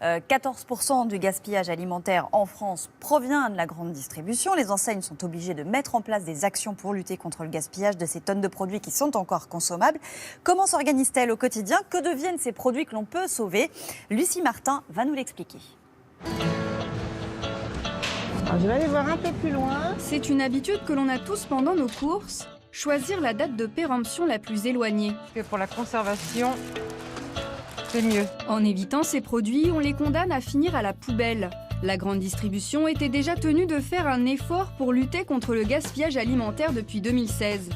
14% du gaspillage alimentaire en France provient de la grande distribution. Les enseignes sont obligées de mettre en place des actions pour lutter contre le gaspillage de ces tonnes de produits qui sont encore consommables. Comment s'organisent-elles au quotidien? Que deviennent ces produits que l'on peut sauver? Lucie Martin va nous l'expliquer. Alors, je vais aller voir un peu plus loin. C'est une habitude que l'on a tous pendant nos courses, choisir la date de péremption la plus éloignée. Parce que pour la conservation, c'est mieux. En évitant ces produits, on les condamne à finir à la poubelle. La grande distribution était déjà tenue de faire un effort pour lutter contre le gaspillage alimentaire depuis 2016.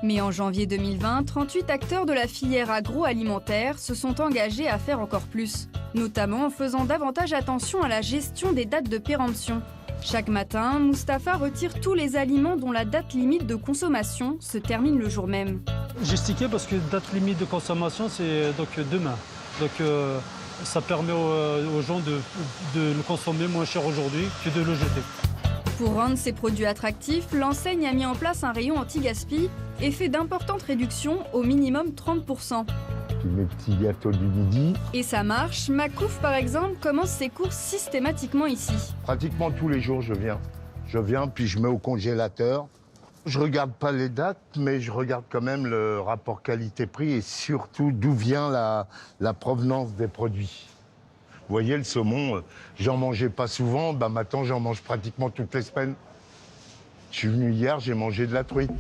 Mais en janvier 2020, 38 acteurs de la filière agroalimentaire se sont engagés à faire encore plus, notamment en faisant davantage attention à la gestion des dates de péremption. Chaque matin, Mustapha retire tous les aliments dont la date limite de consommation se termine le jour même. J'ai stické parce que date limite de consommation, c'est donc demain. Donc ça permet aux gens de le consommer moins cher aujourd'hui que de le jeter. Pour rendre ces produits attractifs, l'enseigne a mis en place un rayon anti-gaspi et fait d'importantes réductions, au minimum 30%. Mes petits gâteaux du midi. Et ça marche. Macouf, par exemple, commence ses courses systématiquement ici. Pratiquement tous les jours, je viens, puis je mets au congélateur. Je regarde pas les dates, mais je regarde quand même le rapport qualité-prix et surtout d'où vient la provenance des produits. Vous voyez, le saumon, j'en mangeais pas souvent, maintenant j'en mange pratiquement toutes les semaines. Je suis venu hier, j'ai mangé de la truite.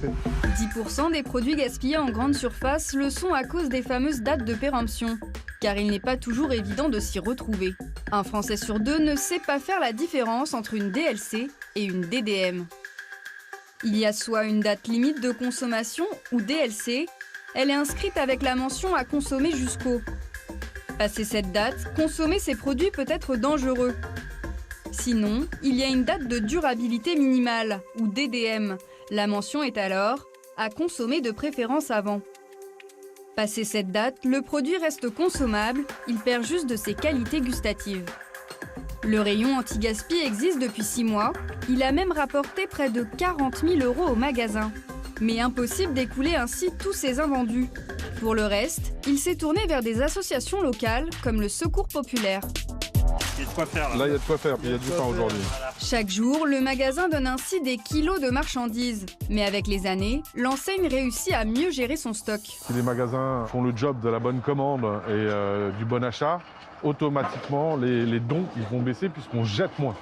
10% des produits gaspillés en grande surface le sont à cause des fameuses dates de péremption, car il n'est pas toujours évident de s'y retrouver. Un Français sur deux ne sait pas faire la différence entre une DLC et une DDM. Il y a soit une date limite de consommation ou DLC, elle est inscrite avec la mention à consommer jusqu'au. Passé cette date, consommer ces produits peut être dangereux. Sinon, il y a une date de durabilité minimale, ou DDM. La mention est alors « à consommer de préférence avant ». Passé cette date, le produit reste consommable, il perd juste de ses qualités gustatives. Le rayon anti-gaspi existe depuis 6 mois, il a même rapporté près de 40 000 € au magasin. Mais impossible d'écouler ainsi tous ces invendus. Pour le reste, il s'est tourné vers des associations locales comme le Secours Populaire. Il y a de quoi faire. Là, il y a de quoi faire, puis il y a du pain aujourd'hui. Chaque jour, le magasin donne ainsi des kilos de marchandises. Mais avec les années, l'enseigne réussit à mieux gérer son stock. Si les magasins font le job de la bonne commande et du bon achat, automatiquement, les dons ils vont baisser puisqu'on jette moins.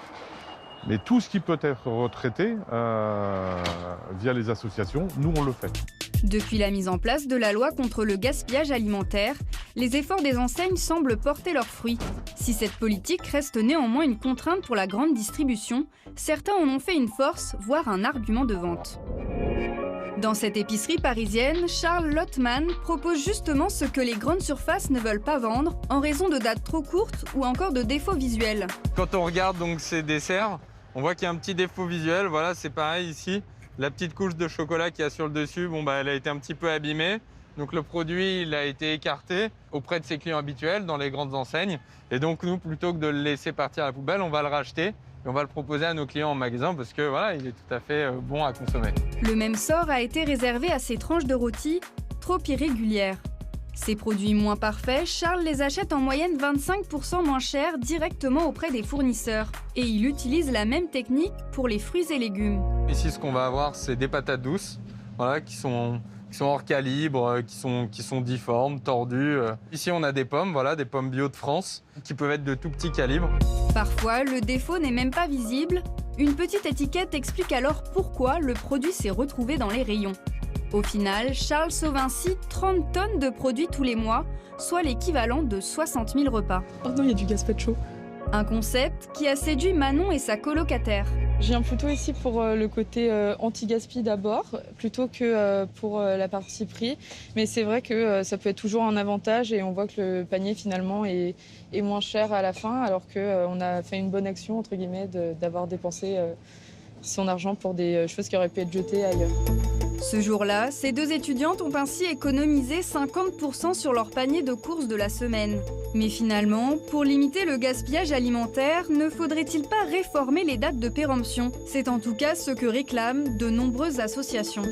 Mais tout ce qui peut être retraité via les associations, nous, on le fait. Depuis la mise en place de la loi contre le gaspillage alimentaire, les efforts des enseignes semblent porter leurs fruits. Si cette politique reste néanmoins une contrainte pour la grande distribution, certains en ont fait une force, voire un argument de vente. Dans cette épicerie parisienne, Charles Lottmann propose justement ce que les grandes surfaces ne veulent pas vendre en raison de dates trop courtes ou encore de défauts visuels. Quand on regarde donc ces desserts, on voit qu'il y a un petit défaut visuel. Voilà, c'est pareil ici. La petite couche de chocolat qu'il y a sur le dessus, elle a été un petit peu abîmée. Donc le produit, il a été écarté auprès de ses clients habituels dans les grandes enseignes. Et donc nous, plutôt que de le laisser partir à la poubelle, on va le racheter et on va le proposer à nos clients en magasin parce que voilà, il est tout à fait bon à consommer. Le même sort a été réservé à ces tranches de rôti trop irrégulières. Ces produits moins parfaits, Charles les achète en moyenne 25% moins cher directement auprès des fournisseurs. Et il utilise la même technique pour les fruits et légumes. Ici, ce qu'on va avoir, c'est des patates douces voilà, qui sont hors calibre, qui sont difformes, tordues. Ici, on a des pommes, voilà, des pommes bio de France, qui peuvent être de tout petit calibre. Parfois, le défaut n'est même pas visible. Une petite étiquette explique alors pourquoi le produit s'est retrouvé dans les rayons. Au final, Charles sauve ainsi 30 tonnes de produits tous les mois, soit l'équivalent de 60 000 repas. Oh non, il y a du gazpacho. Un concept qui a séduit Manon et sa colocataire. Je viens plutôt ici pour le côté anti-gaspi d'abord, plutôt que pour la partie prix. Mais c'est vrai que ça peut être toujours un avantage et on voit que le panier finalement est moins cher à la fin, alors qu'on a fait une bonne action, entre guillemets, d'avoir dépensé son argent pour des choses qui auraient pu être jetées ailleurs. Ce jour-là, ces deux étudiantes ont ainsi économisé 50% sur leur panier de courses de la semaine. Mais finalement, pour limiter le gaspillage alimentaire, ne faudrait-il pas réformer les dates de péremption? C'est en tout cas ce que réclament de nombreuses associations.